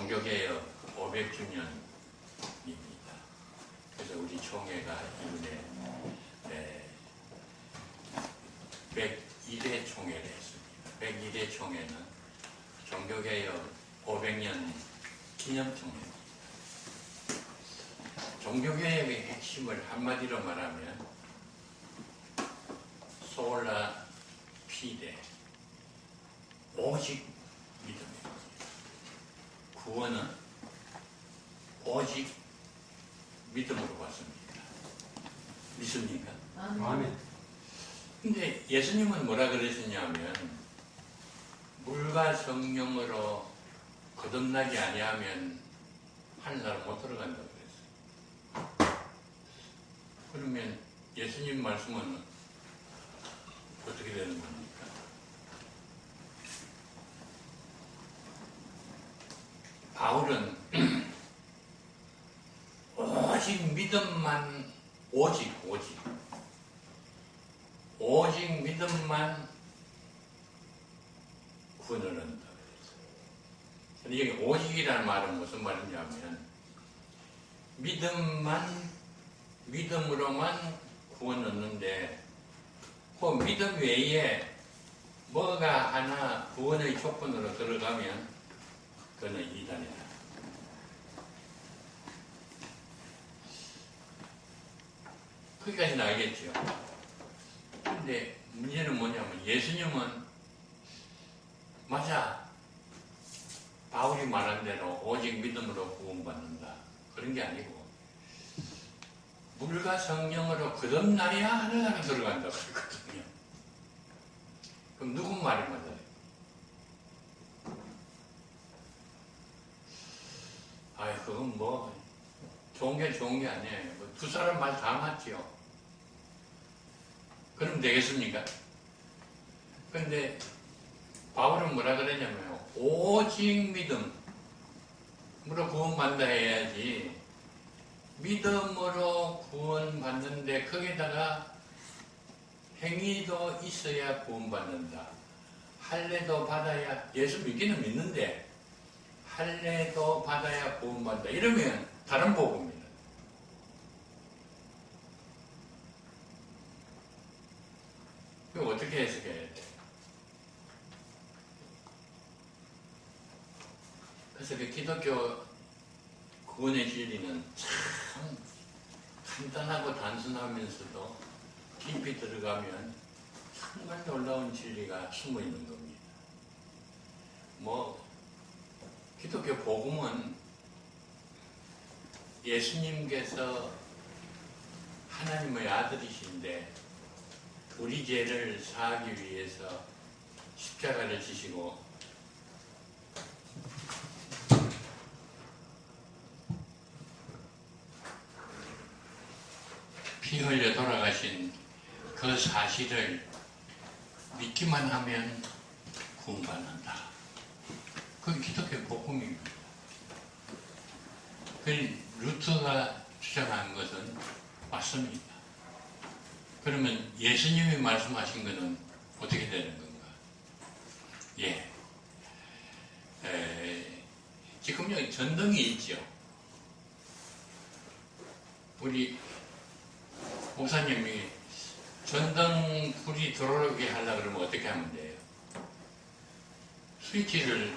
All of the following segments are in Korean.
종교개혁 500주년입니다. 그래서 우리 총회가 이번에 102대 총회를 했습니다. 102대 총회는 종교개혁 500년 기념총회입니다. 종교개혁의 핵심을 한마디로 말하면 소라 피데 오직 믿음입니다. 구원은 오직 믿음으로 받습니다. 믿습니까? 아멘. 근데 예수님은 뭐라 그러셨냐면 물과 성령으로 거듭나지 아니하면 하늘나라 못 들어간다고 그랬어요. 그러면 예수님 말씀은 어떻게 되는 겁니까? 바울은 오직 믿음만 오직 믿음만 구원을 얻는다 그랬어요. 여기 오직이라는 말은 무슨 말이냐면 믿음으로만 구원 얻는데 그 믿음 외에 뭐가 하나 구원의 조건으로 들어가면 그는 이단이다. 거기까지는 알겠죠. 근데 문제는 뭐냐면 예수님은 맞아. 바울이 말한 대로 오직 믿음으로 구원받는다. 그런 게 아니고 물과 성령으로 거듭나야 하늘나라 들어간다고 그랬거든요. 그럼 누구 말이 맞아요? 그건 뭐 좋은 게 아니에요. 두 사람 말 다 맞지요. 그럼 되겠습니까? 근데 바울은 뭐라 그러냐면 오직 믿음으로 구원받는다 해야지 믿음으로 구원받는데 거기다가 행위도 있어야 구원받는다. 할례도 받아야 예수 믿기는 믿는데 할례도 받아야 구원받는다. 이러면 다른 복음입니다. 그럼 어떻게 해석해야 돼? 그래서 그 기독교 구원의 진리는 참 간단하고 단순하면서도 깊이 들어가면 정말 놀라운 진리가 숨어 있는 겁니다. 기독교 복음은 예수님께서 하나님의 아들이신데 우리 죄를 사하기 위해서 십자가를 지시고 피 흘려 돌아가신 그 사실을 믿기만 하면 구원받는다. 그게 기독교 복음입니다. 루터가 주장한 것은 맞습니다. 그러면 예수님이 말씀하신 것은 어떻게 되는 건가? 지금요 전등이 있죠. 우리 목사님이 전등 불이 들어오게 하려고 그러면 어떻게 하면 돼요? 스위치를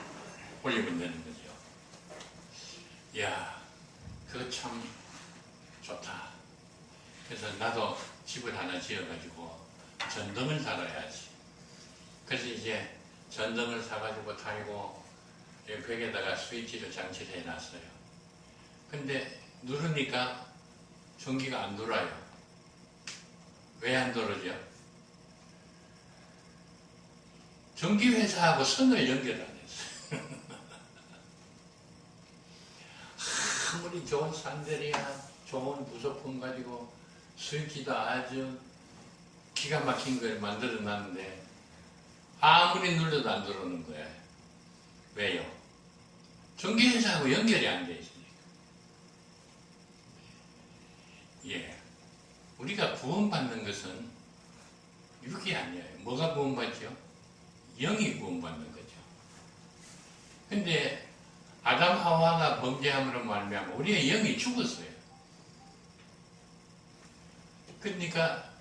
올리면 되는 거죠. 그거 참 좋다. 그래서 나도 집을 하나 지어가지고 전등을 달아야지. 그래서 이제 전등을 사가지고 달고 벽에다가 스위치를 장치를 해놨어요. 근데 누르니까 전기가 안 돌아요. 왜 안 돌아죠? 전기회사하고 선을 연결 안 했어요. 아무리 좋은 산들이야 좋은 부속품 가지고 스위치도 아주 기가 막힌 걸 만들어 놨는데 아무리 눌러도 안 들어오는 거야. 왜요? 전기회사하고 연결이 안 돼 있으니까. 우리가 구원받는 것은 육이 아니에요. 뭐가 구원받죠? 영이 구원받는 거죠. 근데 아담 하와가 범죄함으로 말미암아 우리의 영이 죽었어요. 그러니까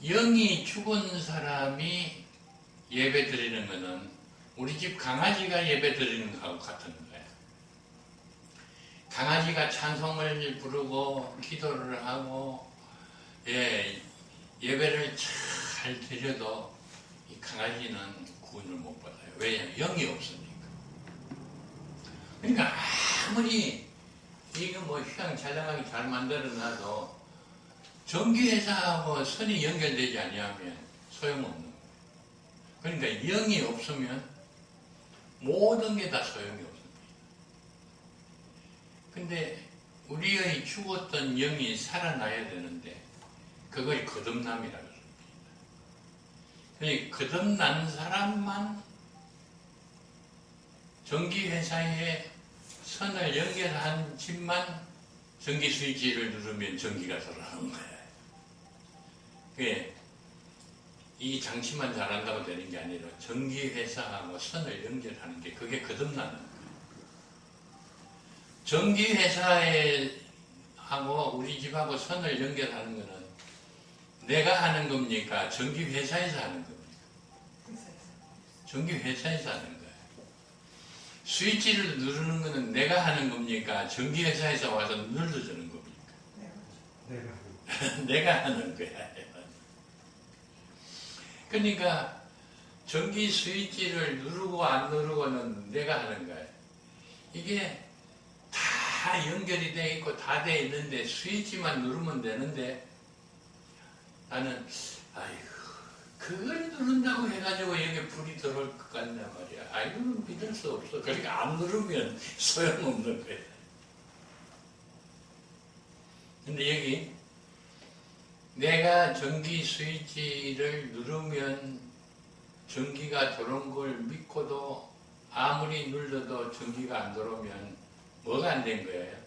영이 죽은 사람이 예배 드리는 것은 우리 집 강아지가 예배 드리는 것하고 같은 거예요. 강아지가 찬송을 부르고 기도를 하고 예배를 잘 드려도 이 강아지는 구원을 못 받아요. 왜냐하면 영이 없으니까. 그러니까 아무리 이거 뭐 휴양 잘 나가게 잘 만들어놔도 전기회사하고 선이 연결되지 아니하면 소용없는 거예요. 그러니까 영이 없으면 모든 게 다 소용이 없습니다. 근데 우리의 죽었던 영이 살아나야 되는데 그걸 거듭남이라고 합니다. 그러니까 거듭난 사람만 전기회사에 선을 연결한 집만 전기 스위치를 누르면 전기가 들어가는 거예요. 이 장치만 잘한다고 되는 게 아니라 전기회사하고 선을 연결하는 게 그게 거듭나는 거예요. 전기회사에 하고 우리 집하고 선을 연결하는 거는 내가 하는 겁니까? 전기회사에서 하는 겁니까? 전기회사에서 하는 거예요. 스위치를 누르는 거는 내가 하는 겁니까? 전기회사에서 와서 눌러주는 겁니까? 내가 하는 거야. 그러니까 전기 스위치를 누르고 안 누르고는 내가 하는 거야. 이게 다 연결이 돼 있고 다 돼 있는데 스위치만 누르면 되는데 나는 그걸 누른다고 해가지고 여기 불이 들어올 것 같냐 말이야. 이거는 믿을 수 없어. 그러니까 안 누르면 소용없는 거야. 근데 여기 내가 전기 스위치를 누르면 전기가 들어온 걸 믿고도 아무리 눌러도 전기가 안 들어오면 뭐가 안 된 거예요?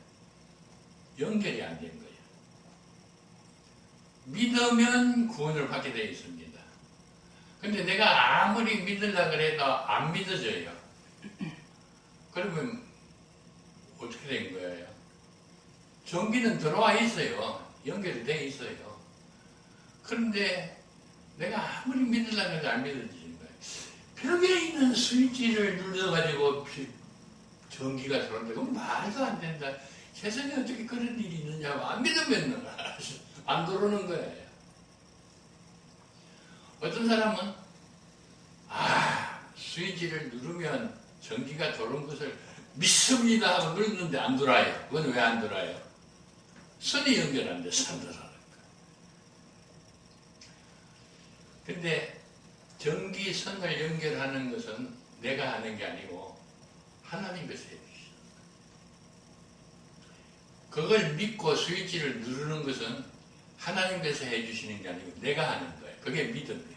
연결이 안 된 거예요. 믿으면 구원을 받게 되어 있습니다. 근데 내가 아무리 믿으려고 해도 안 믿어져요. 그러면 어떻게 된 거예요? 전기는 들어와 있어요. 연결이 되어 있어요. 그런데 내가 아무리 믿으려고 해도 안 믿어지는 거예요. 벽에 있는 스위치를 눌러가지고 전기가 들어온다. 그건 말도 안 된다. 세상에 어떻게 그런 일이 있느냐고 안 믿으면 안 들어오는 거예요. 어떤 사람은 스위치를 누르면 전기가 들어온 것을 믿습니다 하고 누르는데 안 들어와요. 그건 왜 안 들어와요? 선이 연결 안 돼서 안 들어와요. 근데 전기선을 연결하는 것은 내가 하는 게 아니고 하나님께서 해주시죠. 그걸 믿고 스위치를 누르는 것은 하나님께서 해주시는 게 아니고 내가 하는 거예요. 그게 믿음이에요.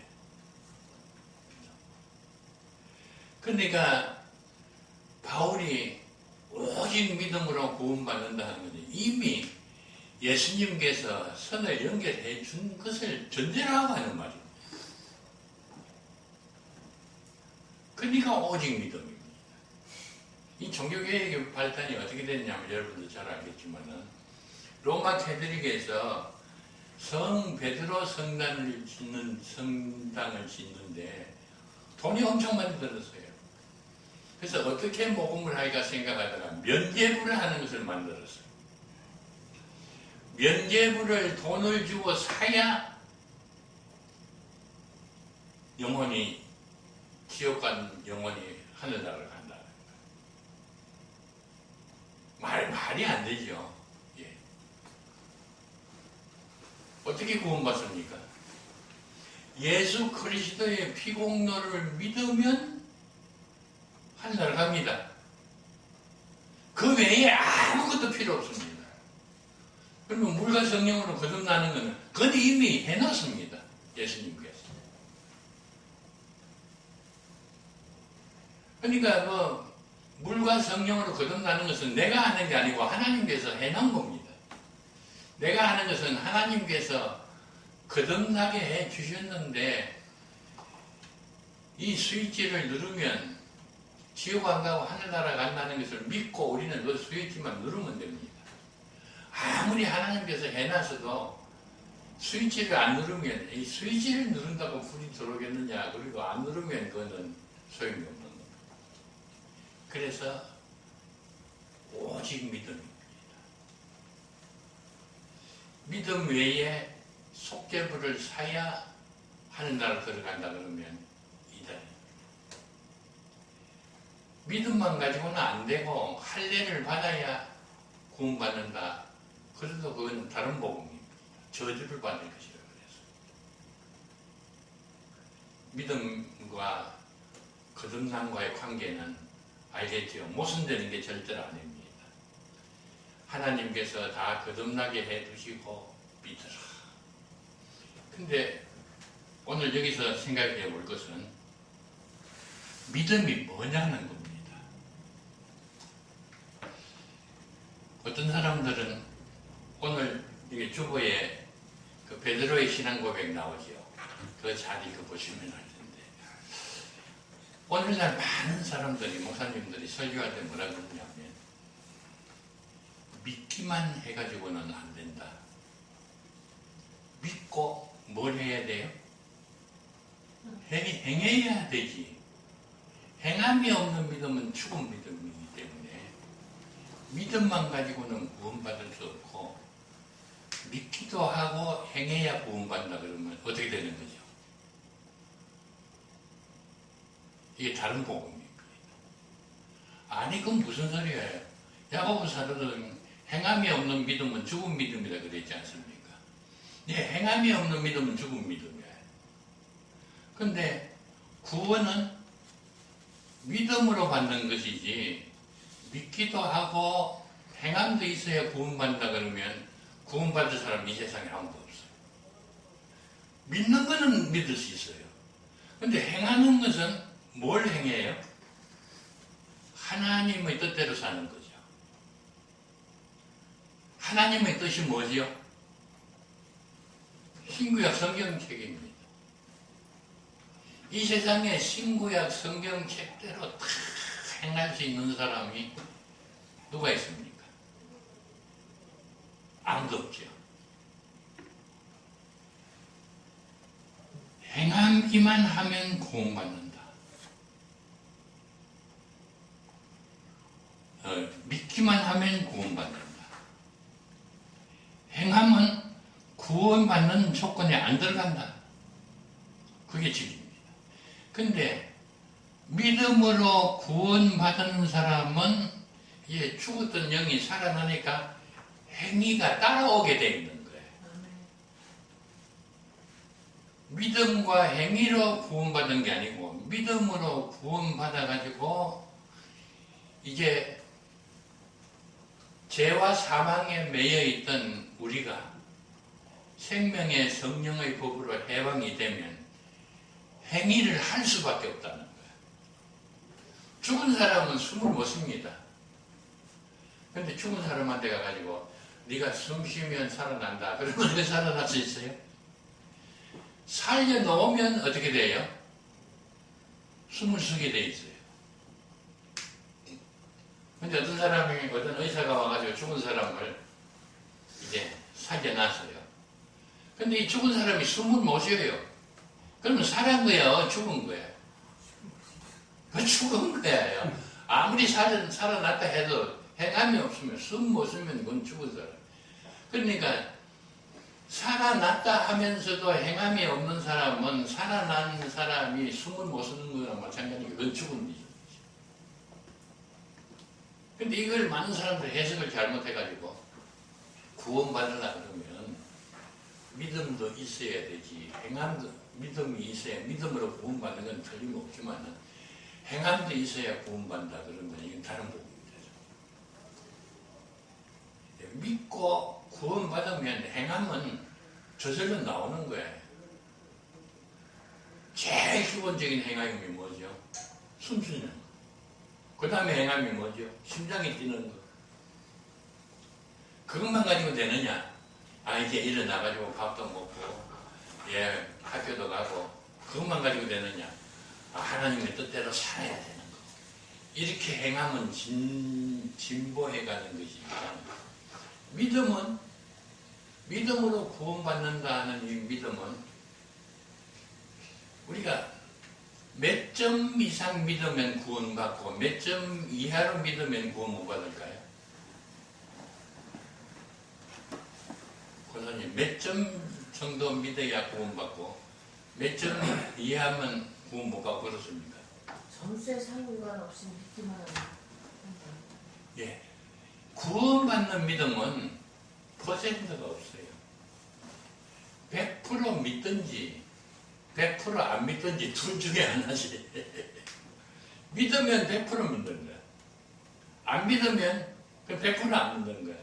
그러니까 바울이 오직 믿음으로 구원받는다는 것은 이미 예수님께서 선을 연결해 준 것을 전제로 하고 하는 말이에요. 그러니까 오직 믿음입니다. 이 종교개혁의 발단이 어떻게 됐냐면 여러분들 잘 알겠지만은 로마 캐톨릭에서 성 베드로 성당을 짓는데 돈이 엄청 많이 들었어요. 그래서 어떻게 모금을 하기가 생각하다가 면죄부를 하는 것을 만들었어요. 면죄부를 돈을 주고 사야 영혼이 지옥 간 영혼이 하늘나라를 간다는 거예요. 말이 안 되죠. 예. 어떻게 구원받습니까? 예수 그리스도의 피공로를 믿으면 하늘나라 갑니다. 그 외에 아무것도 필요 없습니다. 그러면 물과 성령으로 거듭나는 것은 그건 이미 해놨습니다. 예수님께서. 그러니까 물과 성령으로 거듭나는 것은 내가 하는 게 아니고 하나님께서 해놓은 겁니다. 내가 하는 것은 하나님께서 거듭나게 해 주셨는데 이 스위치를 누르면 지옥 안 가고 하늘나라 간다는 것을 믿고 우리는 그 스위치만 누르면 됩니다. 아무리 하나님께서 해놨어도 스위치를 안 누르면, 이 스위치를 누른다고 불이 들어오겠느냐, 그리고 안 누르면 그거는 소용이 없는 겁니다. 그래서 오직 믿음입니다. 믿음 외에 속죄부를 사야 하늘나라 들어간다 그러면 이단입니다. 믿음만 가지고는 안 되고 할례를 받아야 구원받는다. 그래도 그건 다른 복음입니다. 저주를 받을 것이라고 그래서. 믿음과 거듭남과의 관계는 알겠죠. 모순되는 게 절대로 아닙니다. 하나님께서 다 거듭나게 해두시고 믿으라. 근데 오늘 여기서 생각해 볼 것은 믿음이 뭐냐는 겁니다. 어떤 사람들은 오늘 이게 주보에 그 베드로의 신앙 고백 나오죠. 그 자리 그 보시면 알 텐데 오늘날 많은 사람들이 목사님들이 설교할 때 뭐라 그러냐면 믿기만 해가지고는 안 된다. 믿고 뭘 해야 돼요? 행해야 되지. 행함이 없는 믿음은 죽은 믿음이기 때문에 믿음만 가지고는 구원받을 수 없고 믿기도 하고 행해야 구원받는다 그러면 어떻게 되는 거죠? 이게 다른 복음입니다. 아니 그건 무슨 소리예요? 야고보 사도는 행함이 없는 믿음은 죽은 믿음이라 그랬지 않습니까? 예, 행함이 없는 믿음은 죽은 믿음이에요. 근데 구원은 믿음으로 받는 것이지 믿기도 하고 행함도 있어야 구원받는다 그러면 구원받을 사람이 이 세상에 아무도 없어요. 믿는 거는 믿을 수 있어요. 근데 행하는 것은 뭘 행해요? 하나님의 뜻대로 사는 거죠. 하나님의 뜻이 뭐지요? 신구약 성경책입니다. 이 세상에 신구약 성경책대로 다 행할 수 있는 사람이 누가 있습니까? 아무도 없죠. 행하기만 하면 구원받는다. 믿기만 하면 구원받는다. 행함은 구원받는 조건에 안 들어간다. 그게 진리입니다. 근데 믿음으로 구원받은 사람은 이제 죽었던 영이 살아나니까 행위가 따라오게 되어 있는 거예요. 믿음과 행위로 구원받은 게 아니고 믿음으로 구원받아가지고 이제 죄와 사망에 매여 있던 우리가 생명의 성령의 법으로 해방이 되면 행위를 할 수밖에 없다는 거예요. 죽은 사람은 숨을 못 쉽니다. 근데 죽은 사람한테 가가지고 네가 숨 쉬면 살아난다. 그러면 왜 살아날 수 있어요? 살려놓으면 어떻게 돼요? 숨을 쉬게 돼 있어요. 근데 어떤 의사가 와가지고 죽은 사람을 이제 살려놨어요. 근데 이 죽은 사람이 숨을 못 쉬어요. 그러면 살은 거예요? 죽은 거예요? 그 죽은 거예요. 아무리 살아났다 해도 행함이 없으면 숨 못 쉬면 그건 죽은 사람. 그러니까 살아났다 하면서도 행함이 없는 사람은 살아난 사람이 숨을 못 쉬는 거랑 마찬가지고 그건 죽은 거죠. 근데 이걸 많은 사람들이 해석을 잘못해가지고 구원받으려고 그러면 믿음도 있어야 되지. 행함도 믿음이 있어야 믿음으로 구원받는 건 틀림없지만 행함도 있어야 구원받는다 그러면 이건 다른 부분입니다. 믿고 구원받으면 행함은 저절로 나오는 거예요. 제일 기본적인 행함이 뭐죠? 숨쉬는 거. 그 다음에 행함이 뭐죠? 심장이 뛰는 거. 그것만 가지고 되느냐? 이제 일어나가지고 밥도 먹고 학교도 가고 그것만 가지고 되느냐? 하나님의 뜻대로 살아야 되는 거. 이렇게 행하면 진보해가는 것이니까 믿음은 믿음으로 구원받는다는 이 믿음은 우리가 몇 점 이상 믿으면 구원받고 몇 점 이하로 믿으면 구원 못 받을까요? 권사님, 몇 점 정도 믿어야 구원받고 몇 점 이하면 구원 못 받고 그렇습니까? 점수에 상관없이 믿기만 하면 예. 구원받는 믿음은 퍼센트가 없어요. 100% 믿든지 100% 안 믿든지 둘 중에 하나씩. 믿으면 100% 믿는 거야. 안 믿으면 100%안 믿는 거야.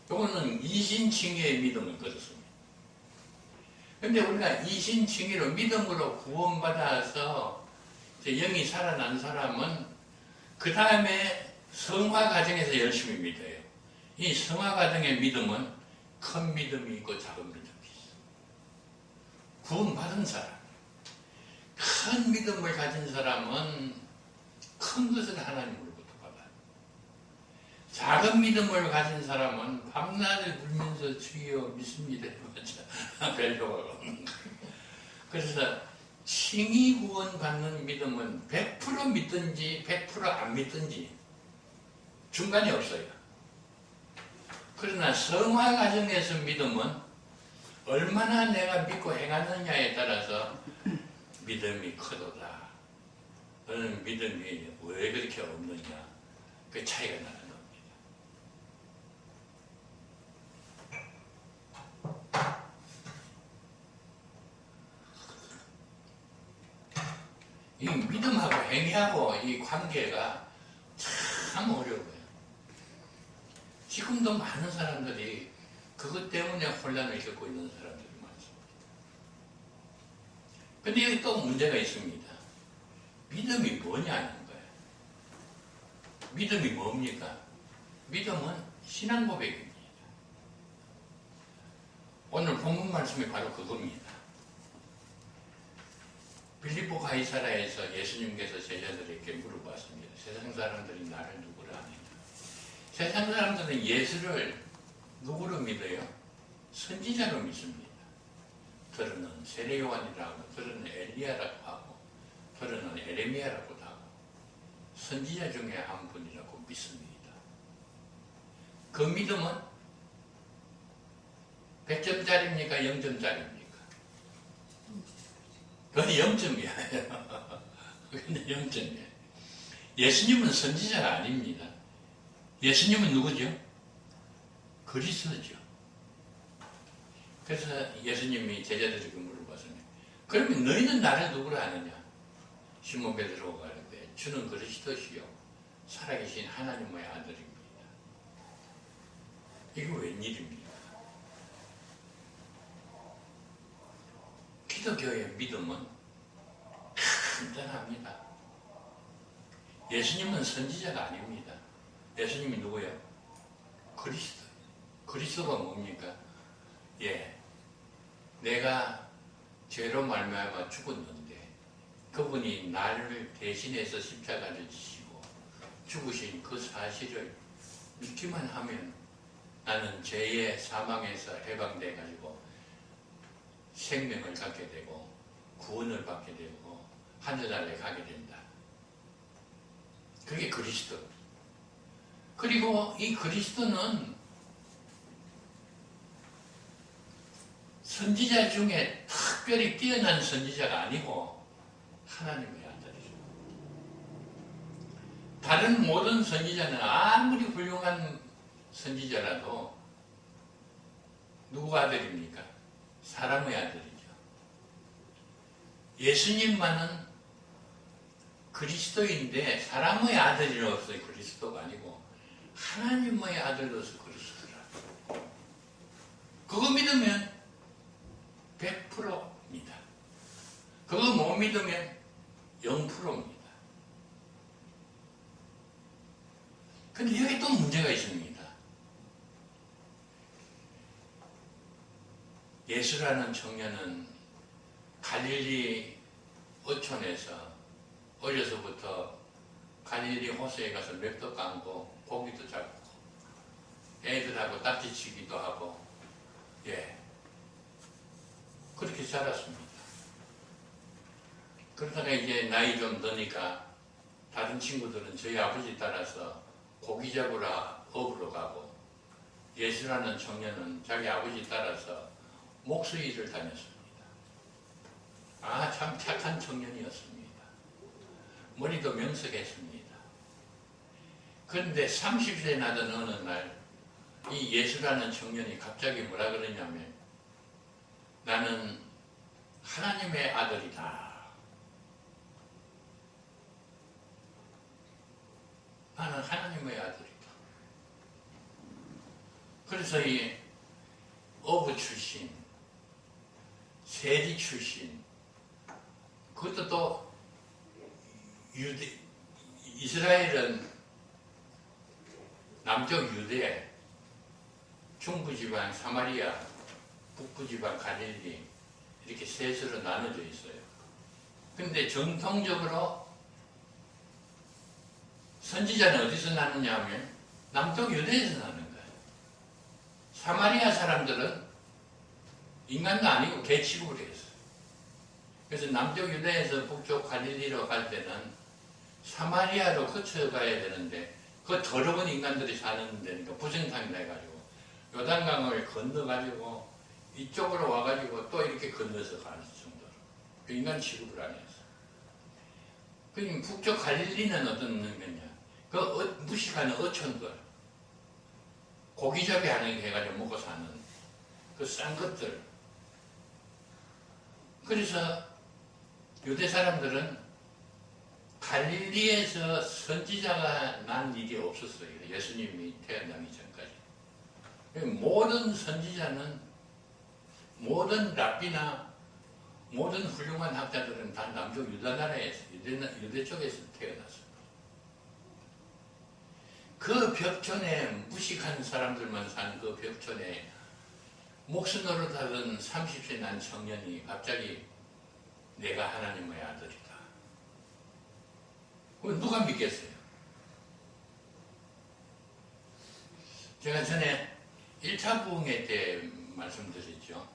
이거는 이신칭의의 믿음을 그렇습니다. 근데 우리가 이신칭의로 믿음으로 구원받아서 영이 살아난 사람은 그 다음에 성화 과정에서 열심히 믿어요. 이 성화 과정의 믿음은 큰 믿음이 있고 작은 믿음이 있어. 구원받은 사람, 큰 믿음을 가진 사람은 큰 것을 하나님으로부터 받아요. 작은 믿음을 가진 사람은 밤낮을 울면서 주여 믿습니다. 별표가 없는 거예요. 그래서 칭의 구원 받는 믿음은 100% 믿든지 100%안 믿든지 중간이 없어요. 그러나 성화 과정에서 믿음은 얼마나 내가 믿고 행하느냐에 따라서 믿음이 크도다. 너는 믿음이 왜 그렇게 없느냐. 그 차이가 나는 겁니다. 이 믿음하고 행위하고 이 관계가 참 어려워요. 지금도 많은 사람들이 그것 때문에 혼란을 겪고 있는 사람들이 많습니다. 근데 여기 또 문제가 있습니다. 믿음이 뭐냐는 거예요. 믿음이 뭡니까? 믿음은 신앙 고백입니다. 오늘 본문 말씀이 바로 그겁니다. 빌립보 가이사라에서 예수님께서 제자들에게 물어봤습니다. 세상 사람들이 나를 누구라 하느냐. 세상 사람들은 예수를 누구로 믿어요? 선지자로 믿습니다. 들어는 세례요한이라고, 들어는 엘리야라고 하고, 들어는 에레미야라고도 하고, 선지자 중에 한 분이라고 믿습니다. 그 믿음은 100점짜리입니까? 0점짜리입니까? 그건 0점이야. 근데 0점이야. 예수님은 선지자가 아닙니다. 예수님은 누구죠? 그리스도죠. 그래서 예수님이 제자들에게 물어봤습니다. 그러면 너희는 나를 누구로 아느냐? 시몬 베드로가 가는데 주는 그리스도시요 살아계신 하나님의 아들입니다. 이게 웬일입니까? 기독교의 믿음은 간단합니다. 예수님은 선지자가 아닙니다. 예수님이 누구예요? 그리스도. 그리스도가 뭡니까? 예, 내가 죄로 말미암아 죽었는데 그분이 나를 대신해서 십자가를 지시고 죽으신 그 사실을 믿기만 하면 나는 죄의 사망에서 해방돼 가지고 생명을 갖게 되고 구원을 받게 되고 하늘나라에 가게 된다. 그게 그리스도. 그리고 이 그리스도는 선지자 중에 특별히 뛰어난 선지자가 아니고 하나님의 아들이죠. 다른 모든 선지자는 아무리 훌륭한 선지자라도 누구 아들입니까? 사람의 아들이죠. 예수님만은 그리스도인데 사람의 아들이로서 그리스도가 아니고 하나님의 아들로서 그리스도라. 그거 믿으면 100%입니다. 그거 못 믿으면 0%입니다. 근데 여기 또 문제가 있습니다. 예수라는 청년은 갈릴리 어촌에서 어려서부터 갈릴리 호수에 가서 맥도 감고 고기도 잡고 애들하고 딱지치기도 하고 예 그렇게 자랐습니다. 그러다가 이제 나이 좀 드니까 다른 친구들은 저희 아버지 따라서 고기 잡으러 업으로 가고 예수라는 청년은 자기 아버지 따라서 목수 일을 다녔습니다. 아, 참 착한 청년이었습니다. 머리도 명석했습니다. 그런데 30세 나던 어느 날 이 예수라는 청년이 갑자기 뭐라 그러냐면 나는 하나님의 아들이다. 나는 하나님의 아들이다. 그래서 이 어부 출신, 세리 출신, 그것도 또 이스라엘은 남쪽 유대, 중부지방 사마리아, 북부지방 갈릴리 이렇게 셋으로 나눠져 있어요. 근데 정통적으로 선지자는 어디서 나느냐 하면 남쪽 유대에서 나는 거예요. 사마리아 사람들은 인간도 아니고 개 취급을 했어요. 그래서 남쪽 유대에서 북쪽 갈릴리로 갈 때는 사마리아로 거쳐가야 되는데 그 더러운 인간들이 사는 데니까 부정탐이라 해가지고 요단강을 건너가지고 이쪽으로 와가지고 또 이렇게 건너서 가는 정도로 그 인간 취급을 안 했어요. 그럼 북쪽 갈릴리는 어떤 거냐? 그 무식한 어촌들 고기잡이 하는 게 해가지고 먹고 사는 그 싼 것들. 그래서 유대 사람들은 갈릴리에서 선지자가 난 일이 없었어요. 예수님이 태어나기 전까지. 모든 선지자는 모든 랍비나 모든 훌륭한 학자들은 다 남쪽 유다 나라에서 유대 쪽에서 태어났습니다. 그 벽촌에 무식한 사람들만 사는 그 벽촌에 목수 노릇하던 30세 난 청년이 갑자기 내가 하나님의 아들이다. 그건 누가 믿겠어요? 제가 전에 1차 부흥회 때 말씀드렸죠.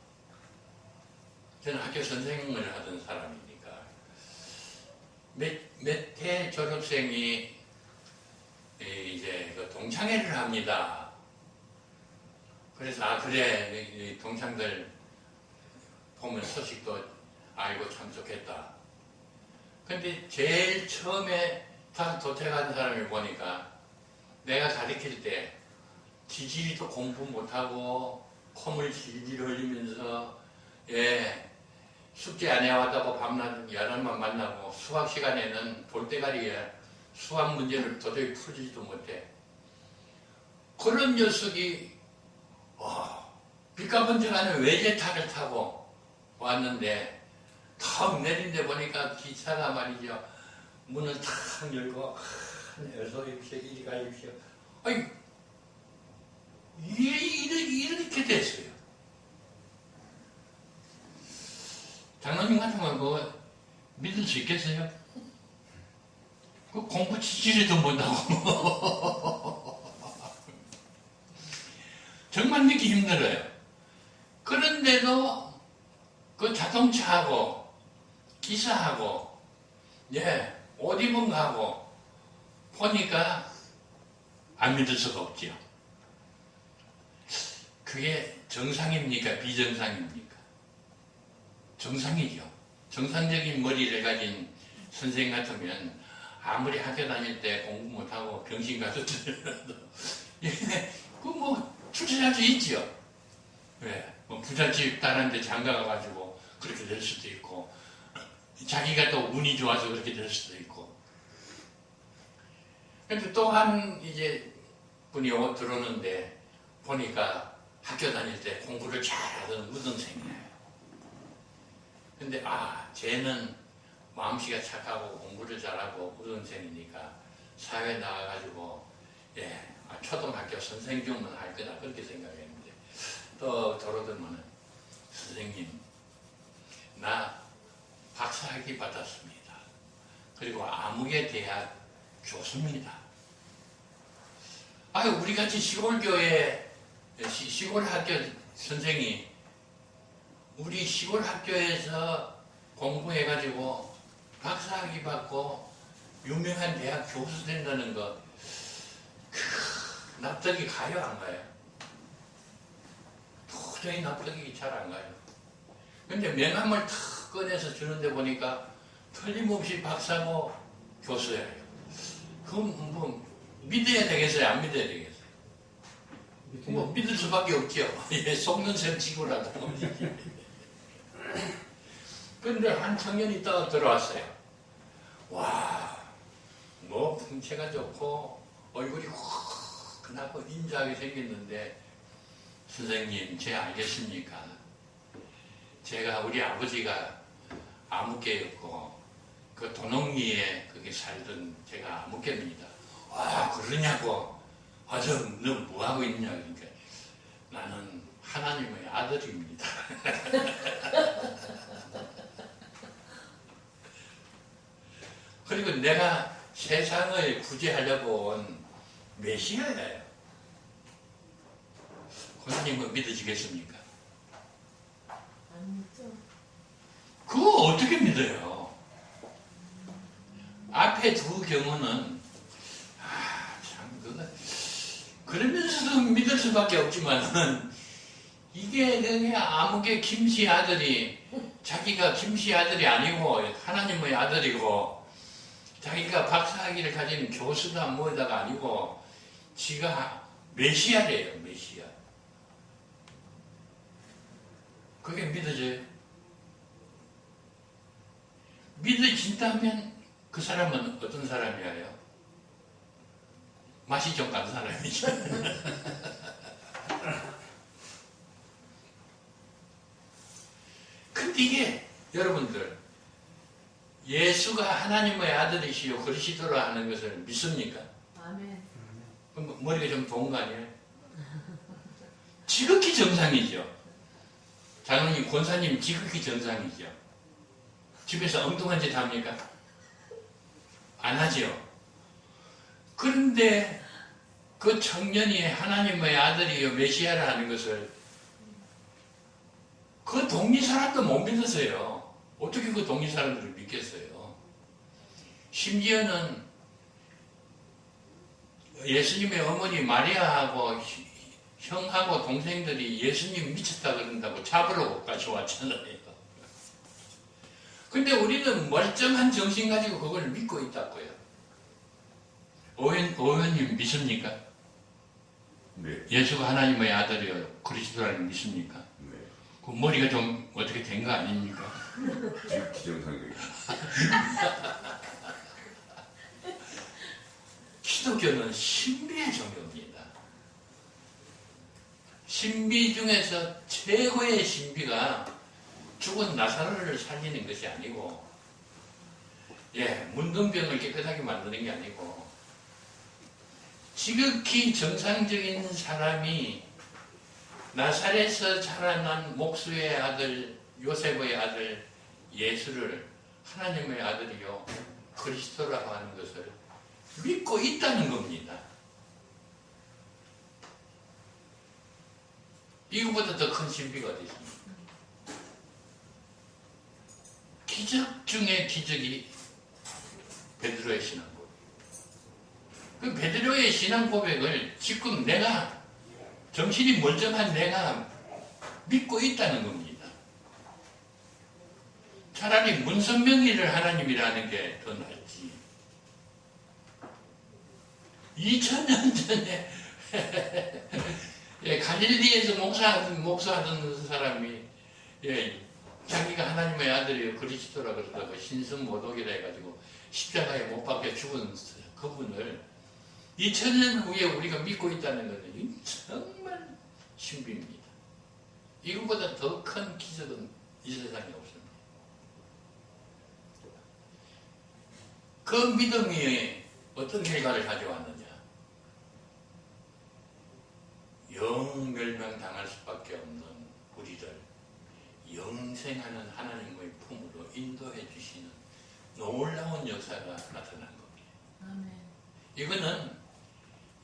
저는 학교 선생님을 하던 사람이니까 몇 해 졸업생이 이제 그 동창회를 합니다. 그래서 아 그래 동창들 보면 소식도 알고 참 좋겠다. 근데 제일 처음에 다 도착한 사람을 보니까 내가 가르칠 때 지질이도 공부 못하고 콧물 질질 흘리면서 예 숙제 안 해왔다고 밤낮 11만 만나고 수학 시간에는 돌대가리에 수학 문제를 도저히 풀지도 못해. 그런 녀석이 빗가번져가는 외제차를 타고 왔는데 턱 내린데 보니까 기차가 말이죠. 문을 탁 열고 어서 오십시오. 이리 가십시오. 아니 이렇게 됐어요. 장로님 같으면 그거 믿을 수 있겠어요? 그 공부 지지리도 못하고 정말 믿기 힘들어요. 그런데도 그 자동차하고 기사하고 옷 입은 거하고 보니까 안 믿을 수가 없죠. 그게 정상입니까? 비정상입니까? 정상이죠. 정상적인 머리를 가진 선생님 같으면 아무리 학교 다닐 때 공부 못하고 병신 가서들도 출세할 수 있죠. 왜? 부잣집 딸한테 장가가가지고 그렇게 될 수도 있고 자기가 또 운이 좋아서 그렇게 될 수도 있고. 근데 또 한 이제 분이 들어오는데 보니까 학교 다닐 때 공부를 잘하던 우등생이에요. 근데 쟤는 마음씨가 착하고 공부를 잘하고 우등생이니까 사회에 나가가지고 초등학교 선생님은 할 거다 그렇게 생각했는데 또 들어오더만은 선생님 나 박사학위 받았습니다. 그리고 암흑의 교수입니다. 우리같이 시골교회, 시골 학교 선생이 우리 시골 학교에서 공부해가지고 박사학위 받고 유명한 대학 교수 된다는 거 납득이 가요, 안 가요? 도저히 납득이 잘 안 가요. 근데 명함을 탁 꺼내서 주는데 보니까 틀림없이 박사고 교수예요. 그럼 뭐 믿어야 되겠어요? 안 믿어야 되겠어요? 뭐 믿을 수밖에 없죠. 속는 셈 치고라도. 근데 한 청년이 딱 들어왔어요. 와, 뭐 풍채가 좋고 얼굴이 환하고 인자하게 생겼는데, 선생님, 제 알겠습니까? 제가 우리 아버지가 암흑계였고 그 도농리에 거기 살던 제가 암흑계입니다. 와, 그러냐고. 너 뭐하고 있냐. 그러니까 나는 하나님의 아들입니다. 그리고 내가 세상을 구제하려고 온 메시아예요. 권사님은 믿어지겠습니까? 안 믿죠. 그거 어떻게 믿어요? 앞에 두 경우는 참 그러면서도 믿을 수밖에 없지만은 이게 그냥 아무개 김씨 아들이 자기가 김씨 아들이 아니고 하나님의 아들이고 자기가 박사학위를 가진 교수다 뭐다가 아니고 지가 메시아래요, 메시아. 그게 믿어져요? 믿어진다면 그 사람은 어떤 사람이에요? 맛이 좀 간 사람이죠. 근데 이게 여러분들 예수가 하나님의 아들이시요 그리스도라 하는 것을 믿습니까? 아멘. 머리가 좀 좋은 거 아니에요? 지극히 정상이죠. 장로님, 권사님 지극히 정상이죠. 집에서 엉뚱한 짓 합니까? 안 하죠. 그런데 그 청년이 하나님의 아들이요 메시아라 하는 것을 그 동리 사람도 못 믿었어요. 어떻게 그 동리 사람들을 믿겠어요? 심지어는 예수님의 어머니 마리아하고 형하고 동생들이 예수님 미쳤다 그런다고 잡으러 까지 왔잖아요. 근데 우리는 멀쩡한 정신 가지고 그걸 믿고 있다고요. 오현님 믿습니까? 네. 예수가 하나님의 아들이요 그리스도라는 믿습니까? 네. 그 머리가 좀 어떻게 된 거 아닙니까? 기정상적이에요. 기독교는 신비의 종교입니다. 신비 중에서 최고의 신비가 죽은 나사로를 살리는 것이 아니고, 문둥병을 깨끗하게 만드는 게 아니고, 지극히 정상적인 사람이 나사렛에서 자라난 목수의 아들, 요셉의 아들 예수를 하나님의 아들이요 그리스도라고 하는 것을 믿고 있다는 겁니다. 이거보다 더 큰 신비가 어디 있습니까? 기적 중에 기적이 베드로의 신앙 고백. 그 베드로의 신앙 고백을 지금 내가 정신이 멀쩡한 내가 믿고 있다는 겁니다. 차라리 문선명이를 하나님이라는 게 더 낫지. 2000년 전에 갈릴리에서 목사하던 사람이 자기가 하나님의 아들이요 그리스도라 그러다가 신성모독이라 해가지고 십자가에 못 박혀 죽은 그분을 2000년 후에 우리가 믿고 있다는 것은 정말 신비입니다. 이것보다 더 큰 기적은 이 세상에 없습니다. 그 믿음이 어떤 결과를 가져왔느냐? 영 멸망당할 수밖에 없는 우리를 영생하는 하나님의 품으로 인도해 주시는 놀라운 역사가 나타난 겁니다. 아멘. 이거는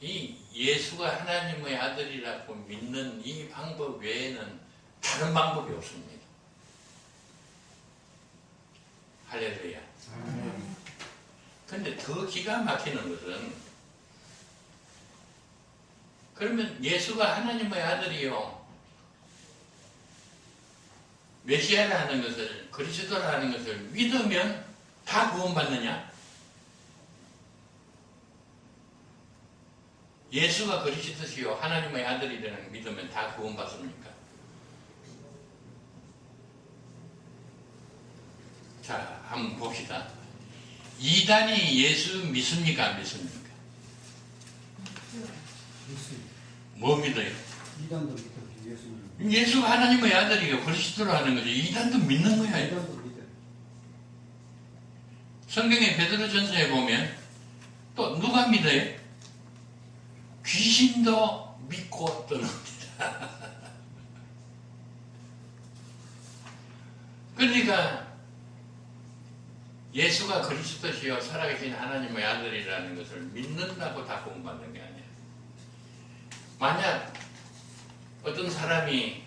이 예수가 하나님의 아들이라고 믿는 이 방법 외에는 다른 방법이 없습니다. 할렐루야. 근데 더 기가 막히는 것은, 그러면 예수가 하나님의 아들이요, 메시아라는 것을, 그리스도라는 것을 믿으면 다 구원받느냐? 예수가 그리스도시요 하나님의 아들이라는 걸 믿으면 다 구원받습니까? 자, 한번 봅시다. 이단이 예수 믿습니까? 안 믿습니까? 믿습니다. 뭐 믿어요? 이단도 믿어요. 예수님. 예수가 하나님의 아들이요 그리스도라는 거죠. 이단도 믿는 거야. 이단도 믿어요. 성경의 베드로전서에 보면 또 누가 믿어요? 귀신도 믿고 떠납니다. 그러니까 예수가 그리스도시요 살아계신 하나님의 아들이라는 것을 믿는다고 다 구원받는 게 아니야. 만약 어떤 사람이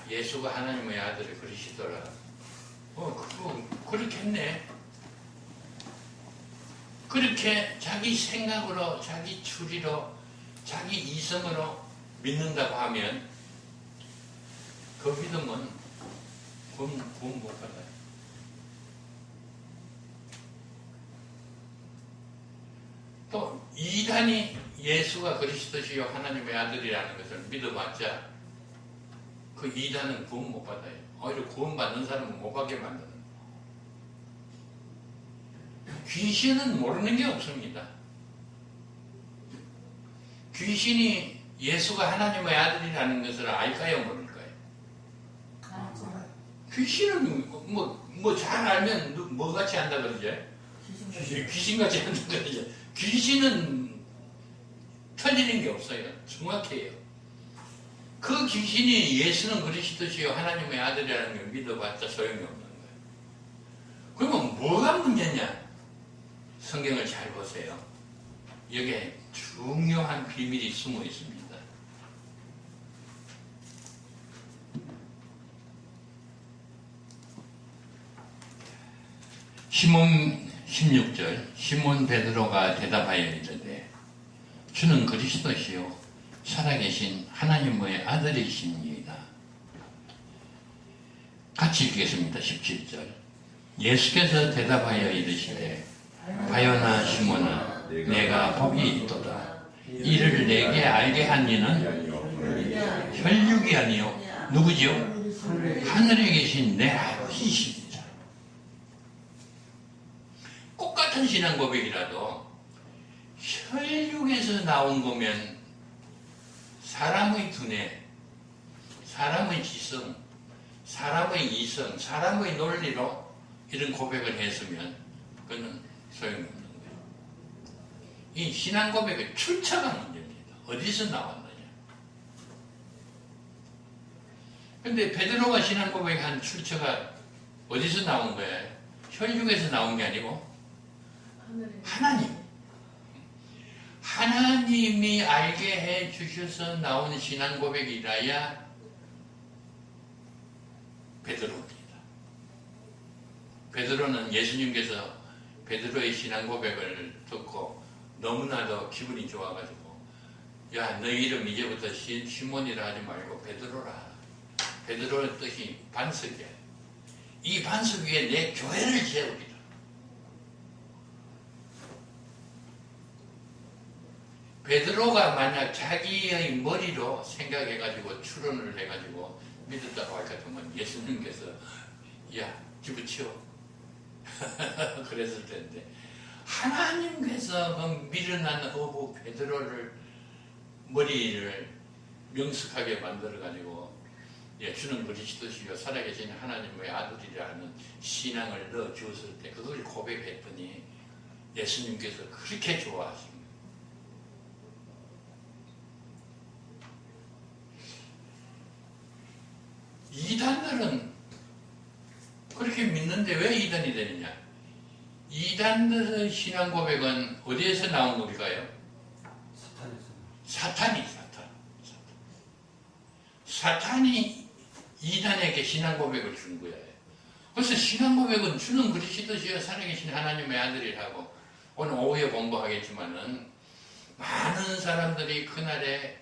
예수가 하나님의 아들이 그리스도라, 그거 그렇겠네. 그렇게 자기 생각으로, 자기 추리로, 자기 이성으로 믿는다고 하면 그 믿음은 구원 못 받아요. 또 이단이 예수가 그리스도시요 하나님의 아들이라는 것을 믿어봤자 그 이단은 구원 못 받아요. 오히려 구원받는 사람은 못 받게 만드는 거예요. 귀신은 모르는 게 없습니다. 귀신이 예수가 하나님의 아들이라는 것을 알까요, 모를까요? 알죠. 귀신은 뭐 잘 알면 뭐 같이 한다 그러죠? 귀신같이 한다 그러죠? 귀신은 틀리는 게 없어요. 정확해요. 그 귀신이 예수는 그리스도시요 하나님의 아들이라는 걸 믿어봤자 소용이 없는 거예요. 그러면 뭐가 문제냐? 성경을 잘 보세요. 여기에 중요한 비밀이 숨어 있습니다. 시몬 16절 시몬 베드로가 대답하여 이르되 주는 그리스도시요 살아계신 하나님의 아들이십니다. 같이 읽겠습니다. 17절 예수께서 대답하여 이르시되 바요나 시몬아 내가 복이 있도다. 이를 내게 알게 한 이는 혈육이 아니요 누구지요? 하늘에 계신 내 아버지십니다. 똑같은 신앙 고백이라도 혈육에서 나온 거면 사람의 두뇌, 사람의 지성, 사람의 이성, 사람의 논리로 이런 고백을 했으면 그건 소용이 없는 거예요. 이 신앙 고백의 출처가 문제입니다. 어디서 나왔느냐. 근데 베드로가 신앙 고백한 출처가 어디서 나온 거예요? 혈육에서 나온 게 아니고 하나님. 하나님이 알게 해 주셔서 나온 신앙 고백이라야 베드로입니다. 베드로는 예수님께서 베드로의 신앙 고백을 듣고 너무나도 기분이 좋아가지고 야, 너 이름 이제부터 시몬이라 하지 말고 베드로라. 베드로의 뜻이 반석이야. 이 반석 위에 내 교회를 세우리라. 베드로가 만약 자기의 머리로 생각해가지고 추론을 해가지고 믿었다고 할 것 같으면 예수님께서 야, 집어치워. 그랬을 텐데 하나님께서 그 미련한 어부 베드로를 머리를 명석하게 만들어가지고 주는 그리스도시요 살아계신 하나님의 아들이라는 신앙을 넣어주었을 때 그걸 고백했더니 예수님께서 그렇게 좋아하십니다. 이단들은 그렇게 믿는데 그런데 왜 이단이 되느냐? 이단의 신앙 고백은 어디에서 나온 겁니까요? 사탄에서. 사탄이 이단에게 신앙 고백을 준 거예요. 그래서 신앙 고백은 주는 그리스도시여 살아계신 하나님의 아들이라고 오늘 오후에 공부하겠지만은 많은 사람들이 그날에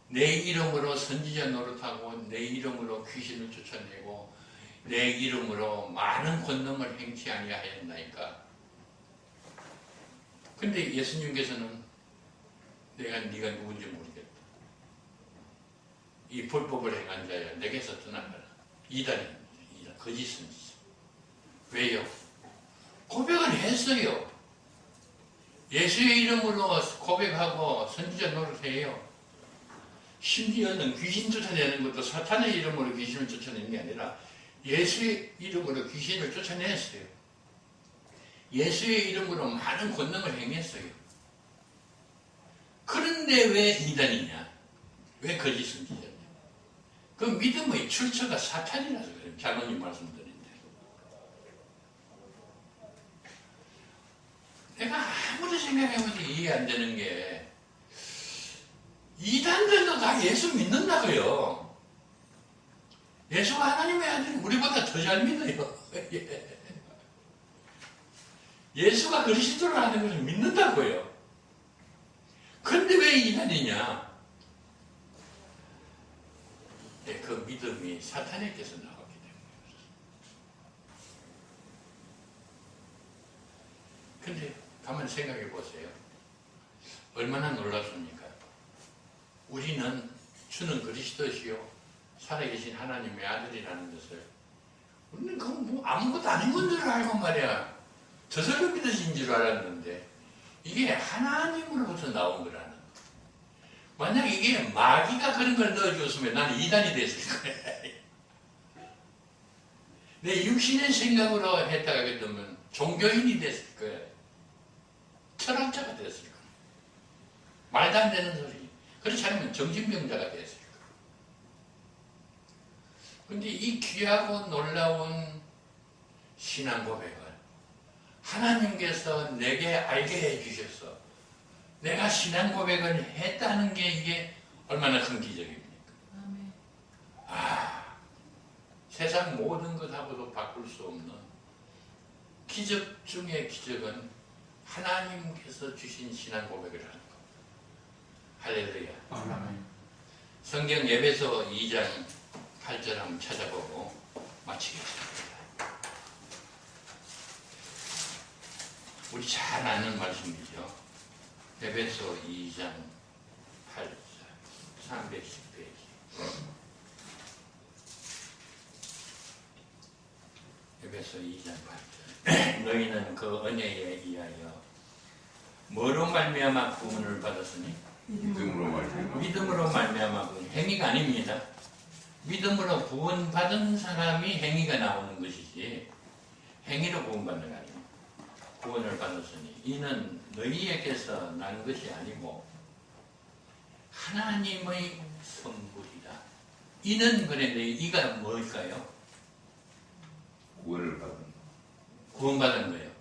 내 이름으로 선지자 노릇하고 내 이름으로 귀신을 쫓아내고 내 이름으로 많은 권능을 행치 아니하였나이까. 근데 예수님께서는 내가 네가 누군지 모르겠다. 이 불법을 행한 자야 내게서 떠나가라. 이단입니다. 이단. 거짓 선지자. 왜요? 고백을 했어요. 예수의 이름으로 고백하고 선지자 노릇해요. 심지어는 귀신 쫓아내는 것도 사탄의 이름으로 귀신을 쫓아내는 게 아니라 예수의 이름으로 귀신을 쫓아냈어요. 예수의 이름으로 많은 권능을 행했어요. 그런데 왜 이단이냐? 왜 거짓 선지자냐? 그 믿음의 출처가 사탄이라서 그래요. 장로님 말씀드린데. 내가 아무리 생각해봐도 이해 안 되는 게 이단들도 다 예수 믿는다고요. 예수가 하나님의 아들이 우리보다 더 잘 믿어요. 예수가 그리스도를 하는 것을 믿는다고요. 그런데 왜 이단이냐? 네, 그 믿음이 사탄에게서 나왔기 때문에. 근데 가만히 생각해 보세요. 얼마나 놀랍습니까? 우리는 주는 그리스도시요 살아계신 하나님의 아들이라는 것을 우리는 그건 뭐 아무것도 아닌 건 줄 알고 말이야. 저절로 믿어진 줄 알았는데 이게 하나님으로부터 나온 거라는 거. 만약 이게 마귀가 그런 걸 넣어줬으면 나는 이단이 됐을 거야. 내 육신의 생각으로 했다가 그러면 종교인이 됐을 거야. 철학자가 됐을 거야. 말도 안 되는 소리. 그렇지 않으면 정신병자가 됐을 거야. 근데 이 귀하고 놀라운 신앙 고백을 하나님께서 내게 알게 해주셔서 내가 신앙 고백을 했다는 게 이게 얼마나 큰 기적입니까? 아멘. 세상 모든 것하고도 바꿀 수 없는 기적 중의 기적은 하나님께서 주신 신앙 고백을 하는 것. 할렐루야. 아멘. 성경 에베소 2장 8절 한번 찾아보고 마치겠습니다. 우리 잘 아는 말씀이죠. 에베소 2장 8절 310페이지. 에베소 2장 8절. 너희는 그 은혜에 의하여 뭐로 말미암아 구원을 받았으니? 믿음으로 말미암아. 믿음으로 말미암아 구원. 행위가 아닙니다. 믿음으로 구원받은 사람이 행위가 나오는 것이지 행위로 구원받는 게 아닙니다. 구원을 받았으니 이는 너희에게서 난 것이 아니고 하나님의 선물이다. 이는 그런데 이가 뭘까요? 구원을 받은. 구원받은 거예요.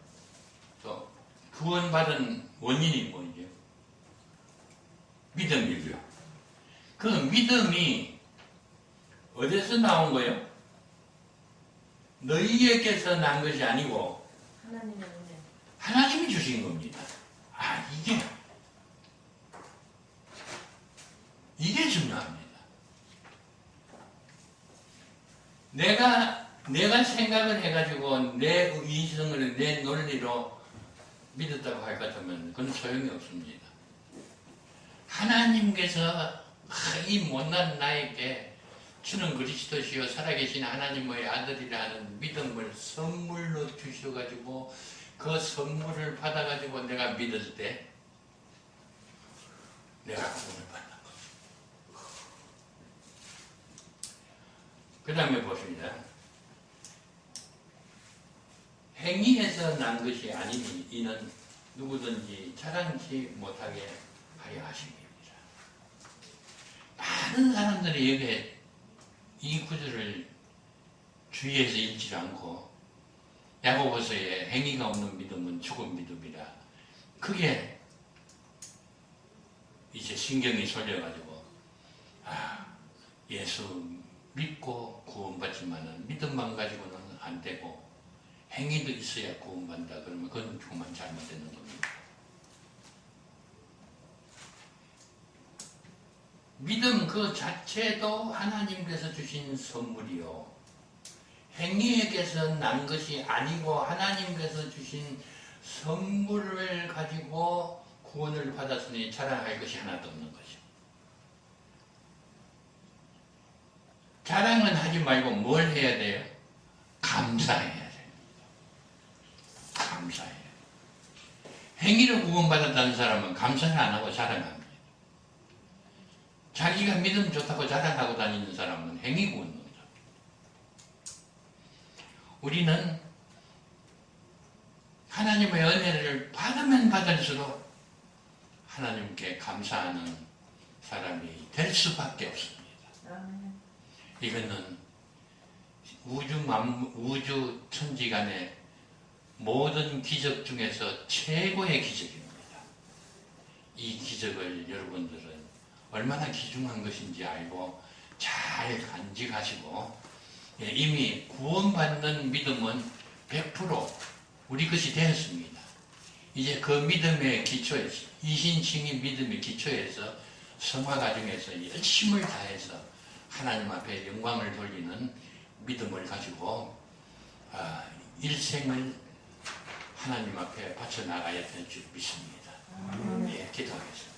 또 구원받은 원인이 뭐죠? 믿음이고요. 그 믿음이 어디서 나온 거예요? 너희에게서 난 것이 아니고 하나님의 은혜. 하나님이 주신 겁니다. 이게 중요합니다. 내가 생각을 해가지고 내 이성을 내 논리로 믿었다고 할 것 같으면 그건 소용이 없습니다. 하나님께서 이 못난 나에게 주는 그리스도시요 살아계신 하나님의 아들이라는 믿음을 선물로 주셔가지고 그 선물을 받아가지고 내가 믿을 때 내가 구원을 받는 거. 그 다음에 보십니다. 행위에서 난 것이 아니니 이는 누구든지 자랑치 못하게 하려 하십니다. 많은 사람들이 여기에 이 구절을 주의해서 읽지 않고 야고보서에 행위가 없는 믿음은 죽은 믿음이라. 그게 이제 신경이 쏠려가지고 예수 믿고 구원받지만은 믿음만 가지고는 안 되고 행위도 있어야 구원받는다. 그러면 그건 정말 잘못되는 겁니다. 믿음 그 자체도 하나님께서 주신 선물이요. 행위에게서 난 것이 아니고 하나님께서 주신 선물을 가지고 구원을 받았으니 자랑할 것이 하나도 없는 것이요. 자랑은 하지 말고 뭘 해야 돼요? 감사해야 돼요. 감사해요. 행위로 구원받았다는 사람은 감사를 안 하고 자랑합니다. 자기가 믿음 좋다고 자랑하고 다니는 사람은 행위 구원론자. 우리는 하나님의 은혜를 받으면 받을수록 하나님께 감사하는 사람이 될 수밖에 없습니다. 이거는 우주 천지간의 모든 기적 중에서 최고의 기적입니다. 이 기적을 여러분들은 얼마나 귀중한 것인지 알고 잘 간직하시고, 이미 구원받는 믿음은 100% 우리 것이 되었습니다. 이제 그 믿음의 기초에서, 이신칭의 믿음의 기초에서 성화 과정에서 열심을 다해서 하나님 앞에 영광을 돌리는 믿음을 가지고 일생을 하나님 앞에 바쳐나가야 될 줄 믿습니다. 예, 기도하겠습니다.